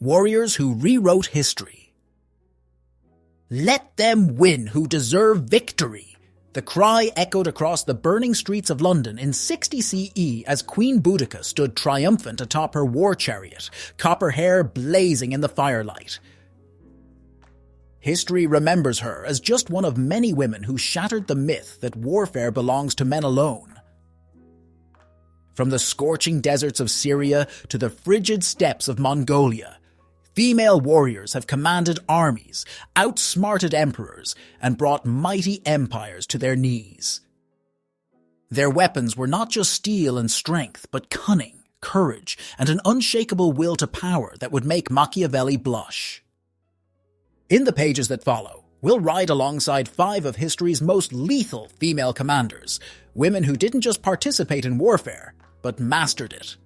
warriors who rewrote history. Let them win who deserve victory! The cry echoed across the burning streets of London in 60 CE as Queen Boudica stood triumphant atop her war chariot, copper hair blazing in the firelight. History remembers her as just one of many women who shattered the myth that warfare belongs to men alone. From the scorching deserts of Syria to the frigid steppes of Mongolia, female warriors have commanded armies, outsmarted emperors, and brought mighty empires to their knees. Their weapons were not just steel and strength, but cunning, courage, and an unshakable will to power that would make Machiavelli blush. In the pages that follow, we'll ride alongside 5 of history's most lethal female commanders, women who didn't just participate in warfare, but mastered it.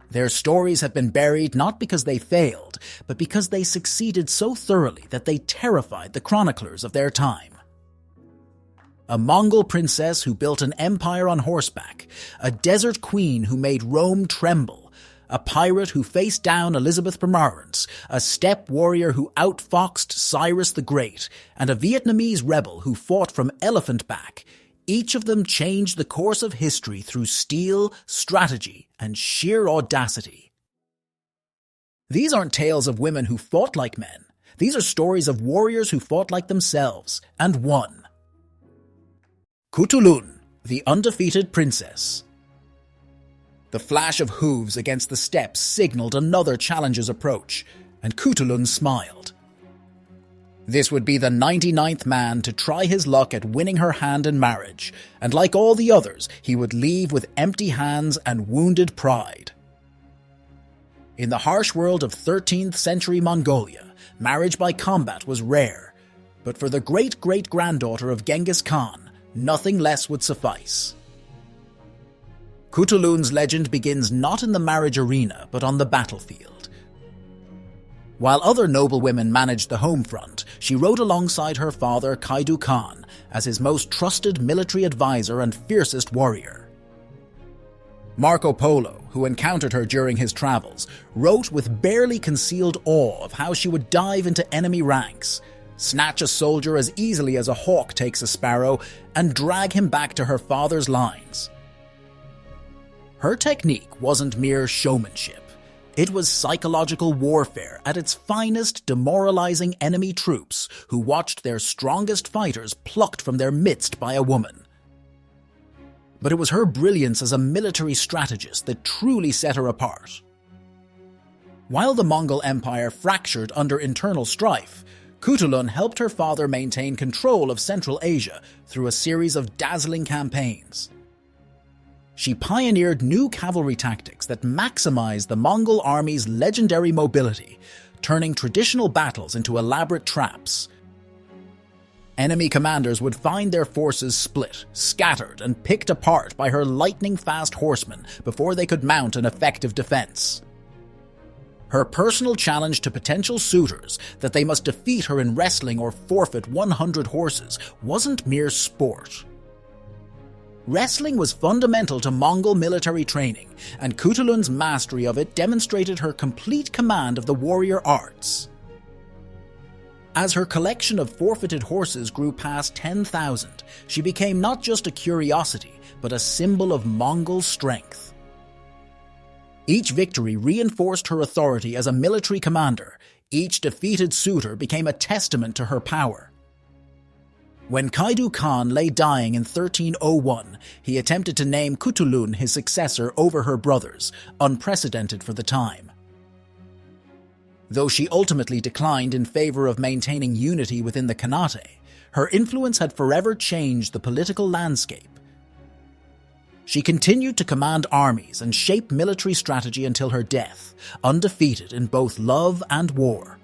Their stories have been buried not because they failed, but because they succeeded so thoroughly that they terrified the chroniclers of their time. A Mongol princess who built an empire on horseback, a desert queen who made Rome tremble, a pirate who faced down Elizabeth Pomeranz, a steppe warrior who outfoxed Cyrus the Great, and a Vietnamese rebel who fought from elephant back. Each of them changed the course of history through steel, strategy, and sheer audacity. These aren't tales of women who fought like men. These are stories of warriors who fought like themselves and won. Khutulun, the undefeated princess. The flash of hooves against the steppes signaled another challenger's approach, and Khutulun smiled. This would be the 99th man to try his luck at winning her hand in marriage, and like all the others, he would leave with empty hands and wounded pride. In the harsh world of 13th century Mongolia, marriage by combat was rare, but for the great-great-granddaughter of Genghis Khan, nothing less would suffice. Khutulun's legend begins not in the marriage arena, but on the battlefield. While other noble women managed the home front, she rode alongside her father Kaidu Khan as his most trusted military advisor and fiercest warrior. Marco Polo, who encountered her during his travels, wrote with barely concealed awe of how she would dive into enemy ranks, snatch a soldier as easily as a hawk takes a sparrow, and drag him back to her father's lines. Her technique wasn't mere showmanship. It was psychological warfare at its finest, demoralizing enemy troops who watched their strongest fighters plucked from their midst by a woman. But it was her brilliance as a military strategist that truly set her apart. While the Mongol Empire fractured under internal strife, Khutulun helped her father maintain control of Central Asia through a series of dazzling campaigns. She pioneered new cavalry tactics that maximized the Mongol army's legendary mobility, turning traditional battles into elaborate traps. Enemy commanders would find their forces split, scattered, and picked apart by her lightning-fast horsemen before they could mount an effective defense. Her personal challenge to potential suitors that they must defeat her in wrestling or forfeit 100 horses wasn't mere sport. Wrestling was fundamental to Mongol military training, and Khutulun's mastery of it demonstrated her complete command of the warrior arts. As her collection of forfeited horses grew past 10,000, she became not just a curiosity, but a symbol of Mongol strength. Each victory reinforced her authority as a military commander. Each defeated suitor became a testament to her power. When Kaidu Khan lay dying in 1301, he attempted to name Khutulun his successor over her brothers, unprecedented for the time. Though she ultimately declined in favor of maintaining unity within the Khanate, her influence had forever changed the political landscape. She continued to command armies and shape military strategy until her death, undefeated in both love and war.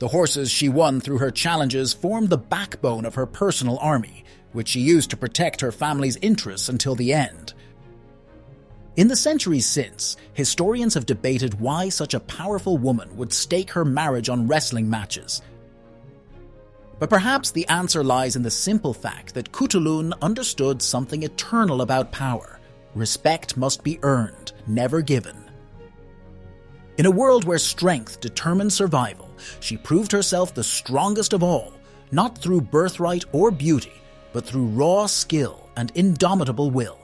The horses she won through her challenges formed the backbone of her personal army, which she used to protect her family's interests until the end. In the centuries since, historians have debated why such a powerful woman would stake her marriage on wrestling matches. But perhaps the answer lies in the simple fact that Khutulun understood something eternal about power. Respect must be earned, never given. In a world where strength determined survival, she proved herself the strongest of all, not through birthright or beauty, but through raw skill and indomitable will.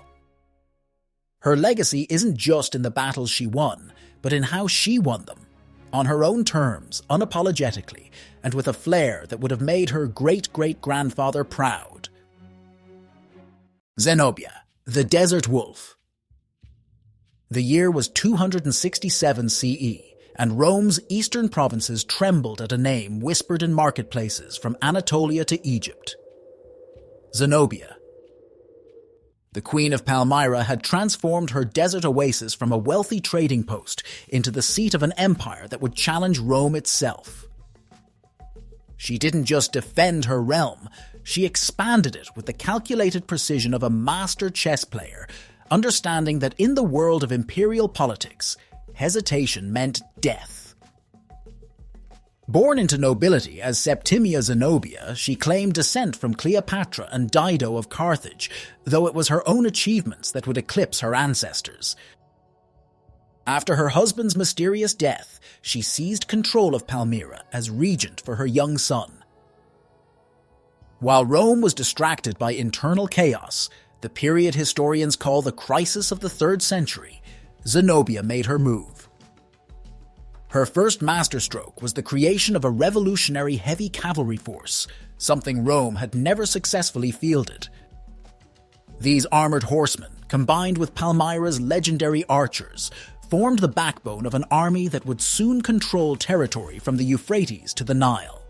Her legacy isn't just in the battles she won, but in how she won them, on her own terms, unapologetically, and with a flair that would have made her great-great-grandfather proud. Zenobia, the Desert Wolf. The year was 267 CE, and Rome's eastern provinces trembled at a name whispered in marketplaces from Anatolia to Egypt. Zenobia. The Queen of Palmyra had transformed her desert oasis from a wealthy trading post into the seat of an empire that would challenge Rome itself. She didn't just defend her realm, she expanded it with the calculated precision of a master chess player, understanding that in the world of imperial politics, hesitation meant death. Born into nobility as Septimia Zenobia, she claimed descent from Cleopatra and Dido of Carthage, though it was her own achievements that would eclipse her ancestors. After her husband's mysterious death, she seized control of Palmyra as regent for her young son. While Rome was distracted by internal chaos, the period historians call the crisis of the 3rd century, Zenobia made her move. Her first masterstroke was the creation of a revolutionary heavy cavalry force, something Rome had never successfully fielded. These armored horsemen, combined with Palmyra's legendary archers, formed the backbone of an army that would soon control territory from the Euphrates to the Nile.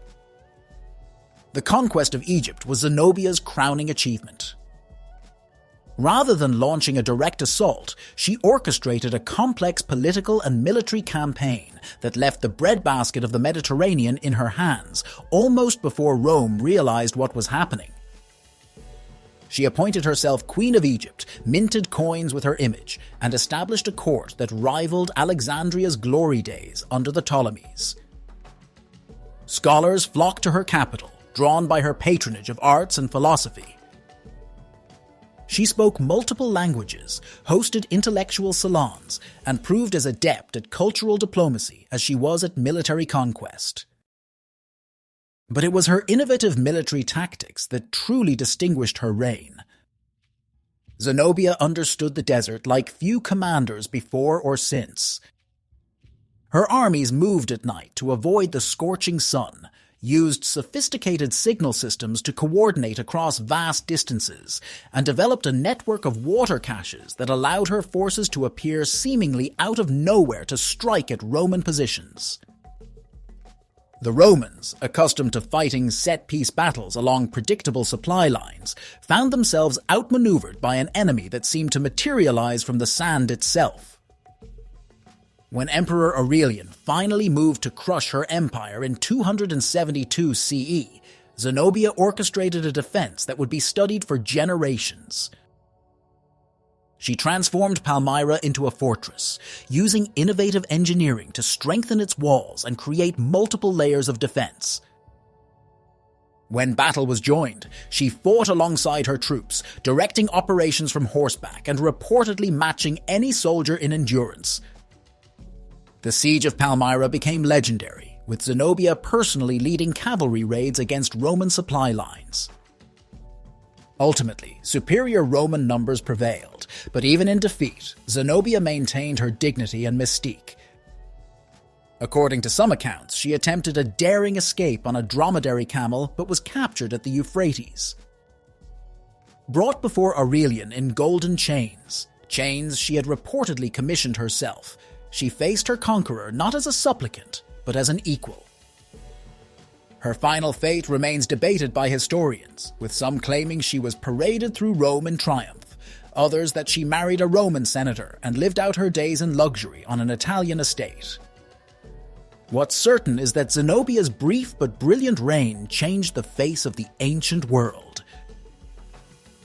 The conquest of Egypt was Zenobia's crowning achievement. Rather than launching a direct assault, she orchestrated a complex political and military campaign that left the breadbasket of the Mediterranean in her hands almost before Rome realized what was happening. She appointed herself Queen of Egypt, minted coins with her image, and established a court that rivaled Alexandria's glory days under the Ptolemies. Scholars flocked to her capital, drawn by her patronage of arts and philosophy. She spoke multiple languages, hosted intellectual salons, and proved as adept at cultural diplomacy as she was at military conquest. But it was her innovative military tactics that truly distinguished her reign. Zenobia understood the desert like few commanders before or since. Her armies moved at night to avoid the scorching sun, used sophisticated signal systems to coordinate across vast distances, and developed a network of water caches that allowed her forces to appear seemingly out of nowhere to strike at Roman positions. The Romans, accustomed to fighting set-piece battles along predictable supply lines, found themselves outmaneuvered by an enemy that seemed to materialize from the sand itself. When Emperor Aurelian finally moved to crush her empire in 272 CE, Zenobia orchestrated a defense that would be studied for generations. She transformed Palmyra into a fortress, using innovative engineering to strengthen its walls and create multiple layers of defense. When battle was joined, she fought alongside her troops, directing operations from horseback and reportedly matching any soldier in endurance. The siege of Palmyra became legendary, with Zenobia personally leading cavalry raids against Roman supply lines. Ultimately, superior Roman numbers prevailed, but even in defeat, Zenobia maintained her dignity and mystique. According to some accounts, she attempted a daring escape on a dromedary camel but was captured at the Euphrates. Brought before Aurelian in golden chains she had reportedly commissioned herself, she faced her conqueror not as a supplicant, but as an equal. Her final fate remains debated by historians, with some claiming she was paraded through Rome in triumph, others that she married a Roman senator and lived out her days in luxury on an Italian estate. What's certain is that Zenobia's brief but brilliant reign changed the face of the ancient world.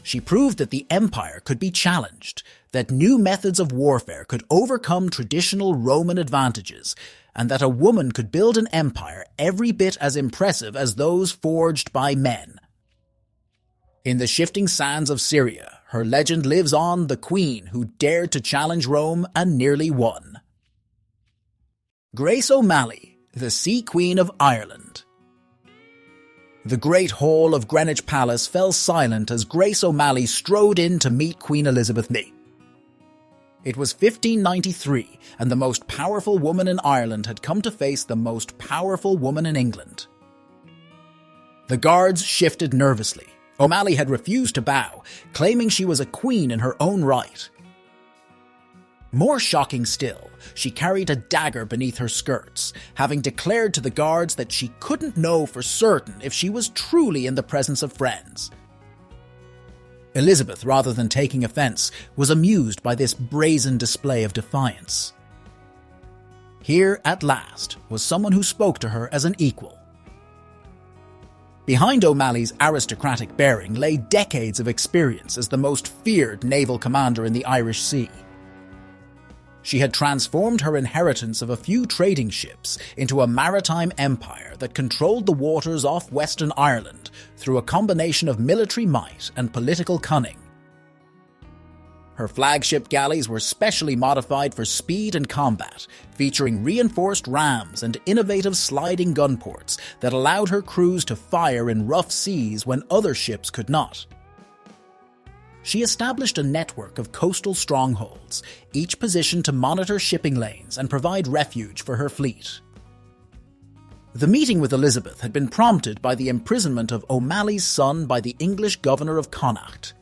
She proved that the empire could be challenged, that new methods of warfare could overcome traditional Roman advantages, and that a woman could build an empire every bit as impressive as those forged by men. In the shifting sands of Syria, her legend lives on, the queen who dared to challenge Rome and nearly won. Grace O'Malley, the Sea Queen of Ireland. The great hall of Greenwich Palace fell silent as Grace O'Malley strode in to meet Queen Elizabeth II. It was 1593, and the most powerful woman in Ireland had come to face the most powerful woman in England. The guards shifted nervously. O'Malley had refused to bow, claiming she was a queen in her own right. More shocking still, she carried a dagger beneath her skirts, having declared to the guards that she couldn't know for certain if she was truly in the presence of friends. Elizabeth, rather than taking offense, was amused by this brazen display of defiance. Here, at last, was someone who spoke to her as an equal. Behind O'Malley's aristocratic bearing lay decades of experience as the most feared naval commander in the Irish Sea. She had transformed her inheritance of a few trading ships into a maritime empire that controlled the waters off Western Ireland through a combination of military might and political cunning. Her flagship galleys were specially modified for speed and combat, featuring reinforced rams and innovative sliding gun ports that allowed her crews to fire in rough seas when other ships could not. She established a network of coastal strongholds, each positioned to monitor shipping lanes and provide refuge for her fleet. The meeting with Elizabeth had been prompted by the imprisonment of O'Malley's son by the English governor of Connacht.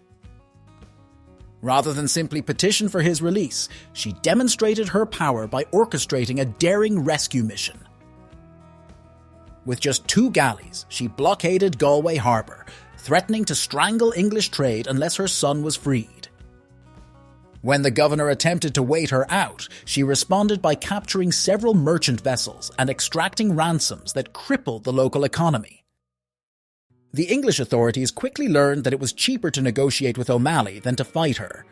Rather than simply petition for his release, she demonstrated her power by orchestrating a daring rescue mission. With just 2 galleys, she blockaded Galway harbour, threatening to strangle English trade unless her son was freed. When the governor attempted to wait her out, she responded by capturing several merchant vessels and extracting ransoms that crippled the local economy. The English authorities quickly learned that it was cheaper to negotiate with O'Malley than to fight her.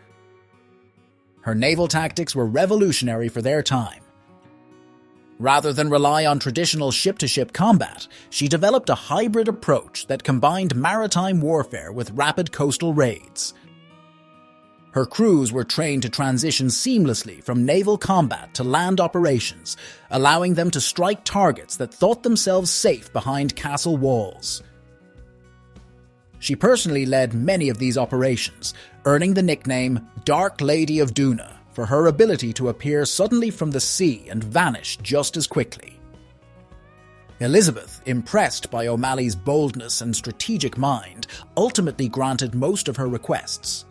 Her naval tactics were revolutionary for their time. Rather than rely on traditional ship-to-ship combat, she developed a hybrid approach that combined maritime warfare with rapid coastal raids. Her crews were trained to transition seamlessly from naval combat to land operations, allowing them to strike targets that thought themselves safe behind castle walls. She personally led many of these operations, earning the nickname Dark Lady of Duna for her ability to appear suddenly from the sea and vanish just as quickly. Elizabeth, impressed by O'Malley's boldness and strategic mind, ultimately granted most of her requests.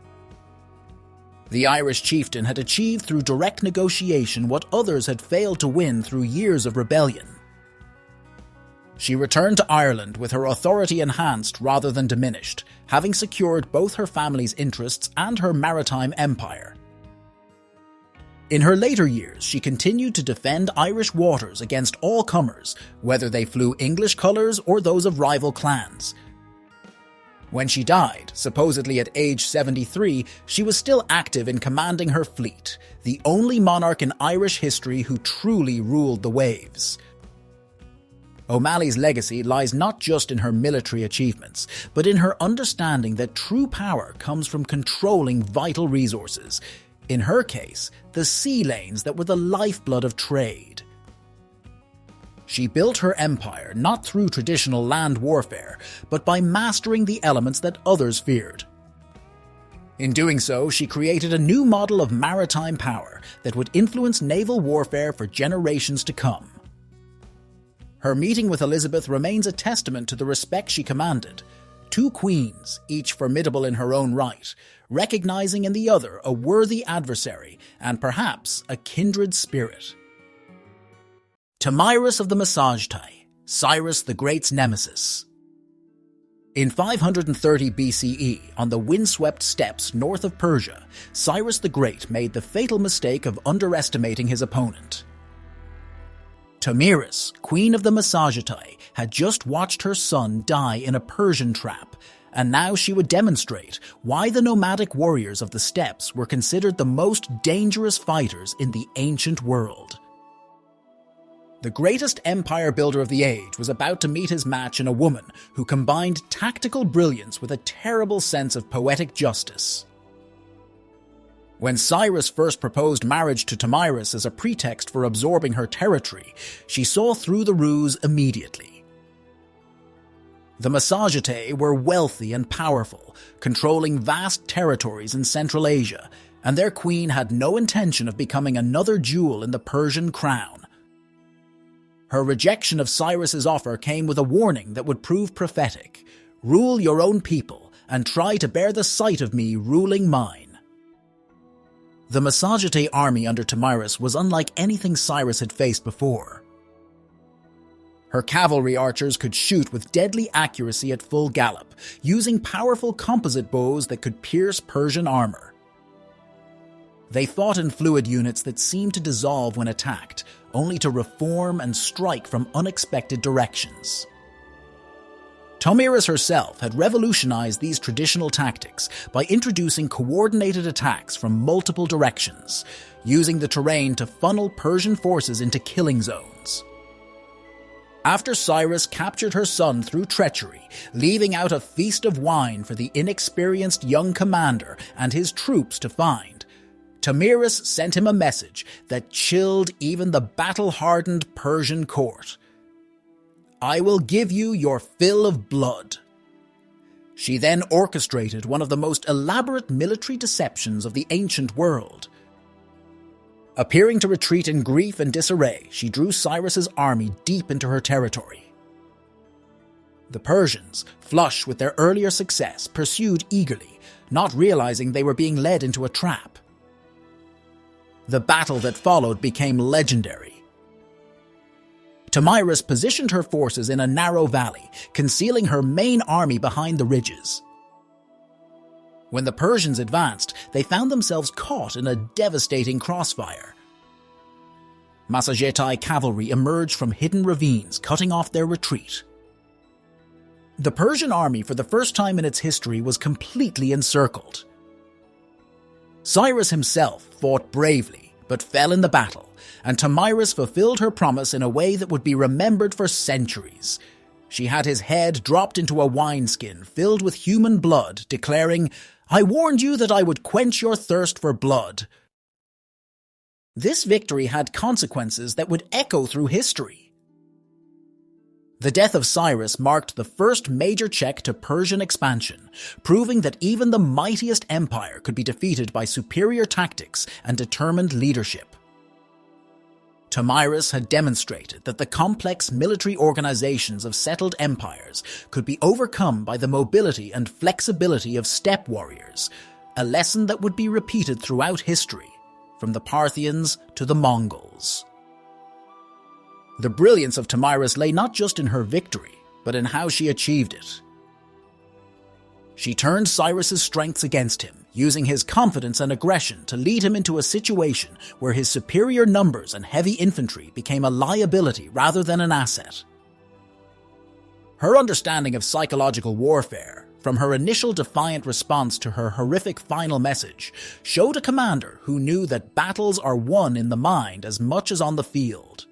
The Irish chieftain had achieved through direct negotiation what others had failed to win through years of rebellion. She returned to Ireland with her authority enhanced rather than diminished, having secured both her family's interests and her maritime empire. In her later years, she continued to defend Irish waters against all comers, whether they flew English colours or those of rival clans. When she died, supposedly at age 73, she was still active in commanding her fleet, the only monarch in Irish history who truly ruled the waves. O'Malley's legacy lies not just in her military achievements, but in her understanding that true power comes from controlling vital resources, in her case, the sea lanes that were the lifeblood of trade. She built her empire not through traditional land warfare, but by mastering the elements that others feared. In doing so, she created a new model of maritime power that would influence naval warfare for generations to come. Her meeting with Elizabeth remains a testament to the respect she commanded. 2 queens, each formidable in her own right, recognizing in the other a worthy adversary and perhaps a kindred spirit. Tomyris of the Massagetae, Cyrus the Great's nemesis. In 530 BCE, on the windswept steppes north of Persia, Cyrus the Great made the fatal mistake of underestimating his opponent. Tomyris, queen of the Massagetae, had just watched her son die in a Persian trap, and now she would demonstrate why the nomadic warriors of the steppes were considered the most dangerous fighters in the ancient world. The greatest empire builder of the age was about to meet his match in a woman who combined tactical brilliance with a terrible sense of poetic justice. When Cyrus first proposed marriage to Tomyris as a pretext for absorbing her territory, she saw through the ruse immediately. The Massagetes were wealthy and powerful, controlling vast territories in Central Asia, and their queen had no intention of becoming another jewel in the Persian crown. Her rejection of Cyrus's offer came with a warning that would prove prophetic: rule your own people and try to bear the sight of me ruling mine. The Massagete army under Tomyris was unlike anything Cyrus had faced before. Her cavalry archers could shoot with deadly accuracy at full gallop, using powerful composite bows that could pierce Persian armor. They fought in fluid units that seemed to dissolve when attacked, only to reform and strike from unexpected directions. Tomyris herself had revolutionized these traditional tactics by introducing coordinated attacks from multiple directions, using the terrain to funnel Persian forces into killing zones. After Cyrus captured her son through treachery, leaving out a feast of wine for the inexperienced young commander and his troops to find, Tomyris sent him a message that chilled even the battle-hardened Persian court. "I will give you your fill of blood." She then orchestrated one of the most elaborate military deceptions of the ancient world. Appearing to retreat in grief and disarray, she drew Cyrus's army deep into her territory. The Persians, flush with their earlier success, pursued eagerly, not realizing they were being led into a trap. The battle that followed became legendary. Tomyris positioned her forces in a narrow valley, concealing her main army behind the ridges. When the Persians advanced, they found themselves caught in a devastating crossfire. Massagetae cavalry emerged from hidden ravines, cutting off their retreat. The Persian army, for the first time in its history, was completely encircled. Cyrus himself fought bravely, but fell in the battle, and Tomyris fulfilled her promise in a way that would be remembered for centuries. She had his head dropped into a wineskin filled with human blood, declaring, "I warned you that I would quench your thirst for blood." This victory had consequences that would echo through history. The death of Cyrus marked the first major check to Persian expansion, proving that even the mightiest empire could be defeated by superior tactics and determined leadership. Tomyris had demonstrated that the complex military organizations of settled empires could be overcome by the mobility and flexibility of steppe warriors, a lesson that would be repeated throughout history, from the Parthians to the Mongols. The brilliance of Tomyris lay not just in her victory, but in how she achieved it. She turned Cyrus's strengths against him, using his confidence and aggression to lead him into a situation where his superior numbers and heavy infantry became a liability rather than an asset. Her understanding of psychological warfare, from her initial defiant response to her horrific final message, showed a commander who knew that battles are won in the mind as much as on the field.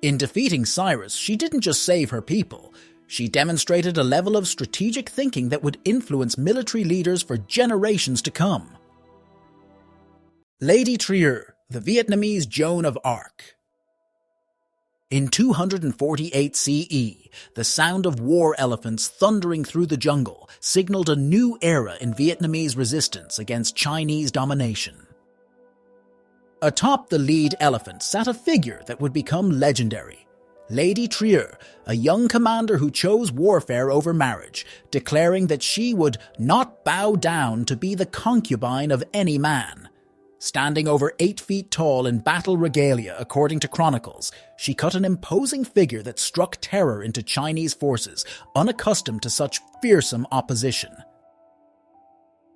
In defeating Cyrus, she didn't just save her people. She demonstrated a level of strategic thinking that would influence military leaders for generations to come. Lady Trieu, the Vietnamese Joan of Arc. In 248 CE, the sound of war elephants thundering through the jungle signaled a new era in Vietnamese resistance against Chinese domination. Atop the lead elephant sat a figure that would become legendary: Lady Triệu, a young commander who chose warfare over marriage, declaring that she would not bow down to be the concubine of any man. Standing over 8 feet tall in battle regalia, according to chronicles, she cut an imposing figure that struck terror into Chinese forces, unaccustomed to such fearsome opposition.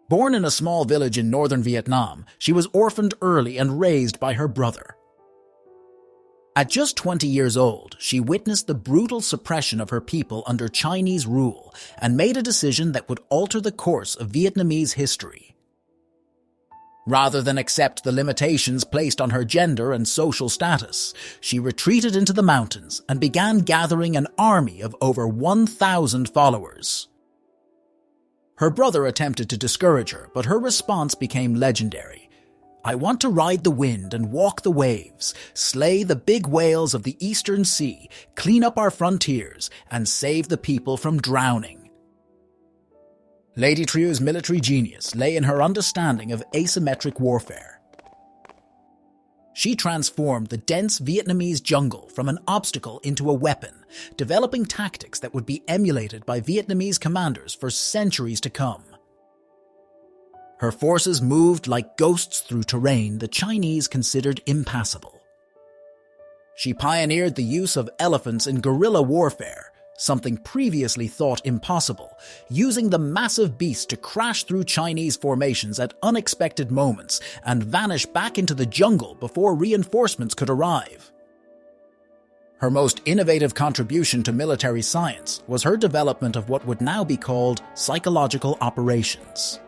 Born in a small village in northern Vietnam, she was orphaned early and raised by her brother. At just 20 years old, she witnessed the brutal suppression of her people under Chinese rule and made a decision that would alter the course of Vietnamese history. Rather than accept the limitations placed on her gender and social status, she retreated into the mountains and began gathering an army of over 1,000 followers. Her brother attempted to discourage her, but her response became legendary. "I want to ride the wind and walk the waves, slay the big whales of the eastern sea, clean up our frontiers, and save the people from drowning." Lady Trieu's military genius lay in her understanding of asymmetric warfare. She transformed the dense Vietnamese jungle from an obstacle into a weapon, developing tactics that would be emulated by Vietnamese commanders for centuries to come. Her forces moved like ghosts through terrain the Chinese considered impassable. She pioneered the use of elephants in guerrilla warfare, something previously thought impossible, using the massive beast to crash through Chinese formations at unexpected moments and vanish back into the jungle before reinforcements could arrive. Her most innovative contribution to military science was her development of what would now be called psychological operations.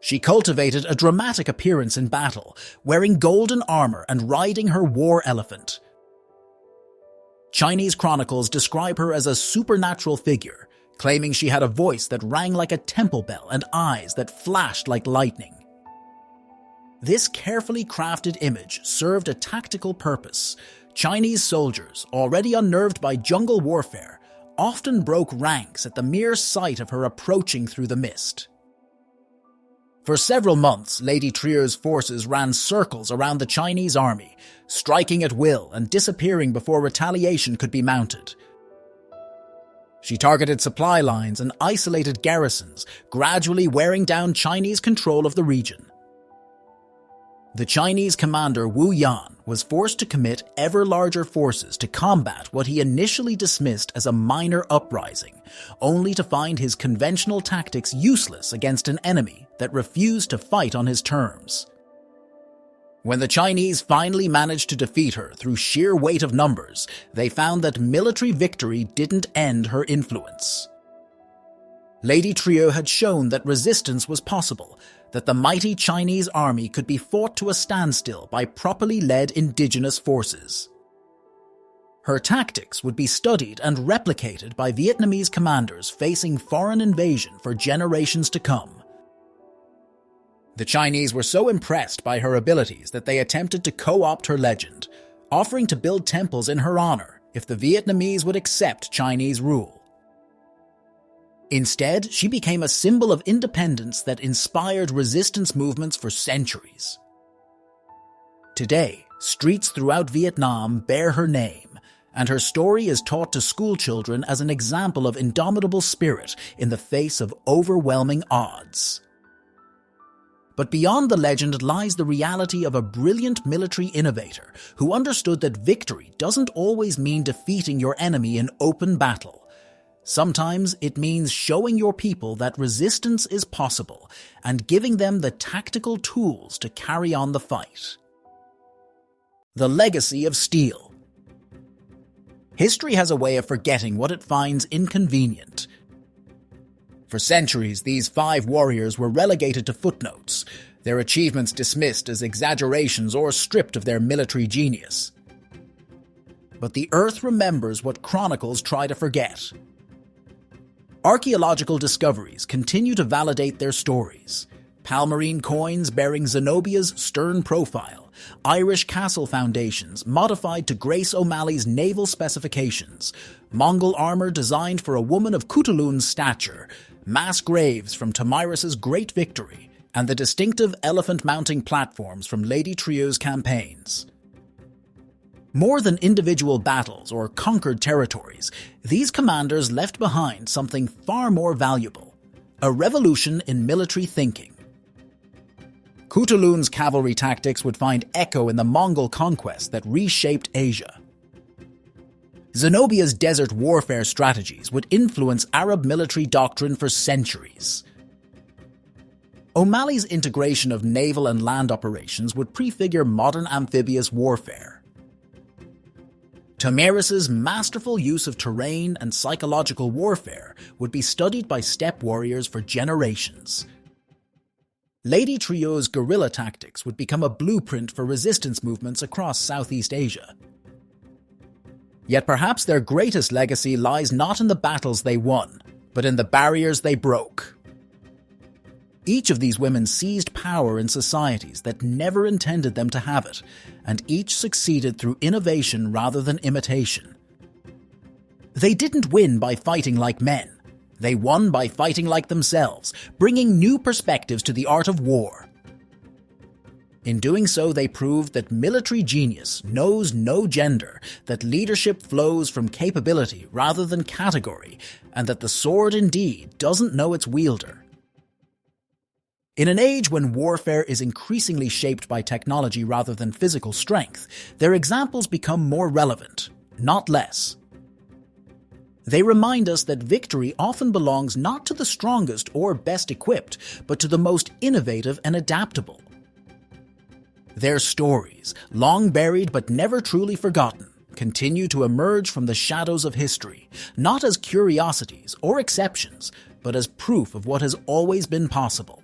She cultivated a dramatic appearance in battle, wearing golden armor and riding her war elephant. Chinese chronicles describe her as a supernatural figure, claiming she had a voice that rang like a temple bell and eyes that flashed like lightning. This carefully crafted image served a tactical purpose. Chinese soldiers, already unnerved by jungle warfare, often broke ranks at the mere sight of her approaching through the mist. For several months, Lady Trieu's forces ran circles around the Chinese army, striking at will and disappearing before retaliation could be mounted. She targeted supply lines and isolated garrisons, gradually wearing down Chinese control of the region. The Chinese commander Wu Yan was forced to commit ever larger forces to combat what he initially dismissed as a minor uprising, only to find his conventional tactics useless against an enemy that refused to fight on his terms. When the Chinese finally managed to defeat her through sheer weight of numbers, they found that military victory didn't end her influence. Lady Trieu had shown that resistance was possible, that the mighty Chinese army could be fought to a standstill by properly led indigenous forces. Her tactics would be studied and replicated by Vietnamese commanders facing foreign invasion for generations to come. The Chinese were so impressed by her abilities that they attempted to co-opt her legend, offering to build temples in her honor if the Vietnamese would accept Chinese rule. Instead, she became a symbol of independence that inspired resistance movements for centuries. Today, streets throughout Vietnam bear her name, and her story is taught to schoolchildren as an example of indomitable spirit in the face of overwhelming odds. But beyond the legend lies the reality of a brilliant military innovator who understood that victory doesn't always mean defeating your enemy in open battle. Sometimes it means showing your people that resistance is possible and giving them the tactical tools to carry on the fight. The legacy of steel. History has a way of forgetting what it finds inconvenient. For centuries, these 5 warriors were relegated to footnotes, their achievements dismissed as exaggerations or stripped of their military genius. But the earth remembers what chronicles try to forget. Archaeological discoveries continue to validate their stories. Palmyrene coins bearing Zenobia's stern profile, Irish castle foundations modified to grace O'Malley's naval specifications, Mongol armor designed for a woman of Khutulun's stature, mass graves from Tomyris' great victory, and the distinctive elephant-mounting platforms from Lady Trieu's campaigns. More than individual battles or conquered territories, these commanders left behind something far more valuable: a revolution in military thinking. Khutulun's cavalry tactics would find echo in the Mongol conquest that reshaped Asia. Zenobia's desert warfare strategies would influence Arab military doctrine for centuries. O'Malley's integration of naval and land operations would prefigure modern amphibious warfare. Tomyris' masterful use of terrain and psychological warfare would be studied by steppe warriors for generations. Lady Trieu's guerrilla tactics would become a blueprint for resistance movements across Southeast Asia. Yet perhaps their greatest legacy lies not in the battles they won, but in the barriers they broke. Each of these women seized power in societies that never intended them to have it, and each succeeded through innovation rather than imitation. They didn't win by fighting like men. They won by fighting like themselves, bringing new perspectives to the art of war. In doing so, they proved that military genius knows no gender, that leadership flows from capability rather than category, and that the sword indeed doesn't know its wielder. In an age when warfare is increasingly shaped by technology rather than physical strength, their examples become more relevant, not less. They remind us that victory often belongs not to the strongest or best equipped, but to the most innovative and adaptable. Their stories, long buried but never truly forgotten, continue to emerge from the shadows of history, not as curiosities or exceptions, but as proof of what has always been possible.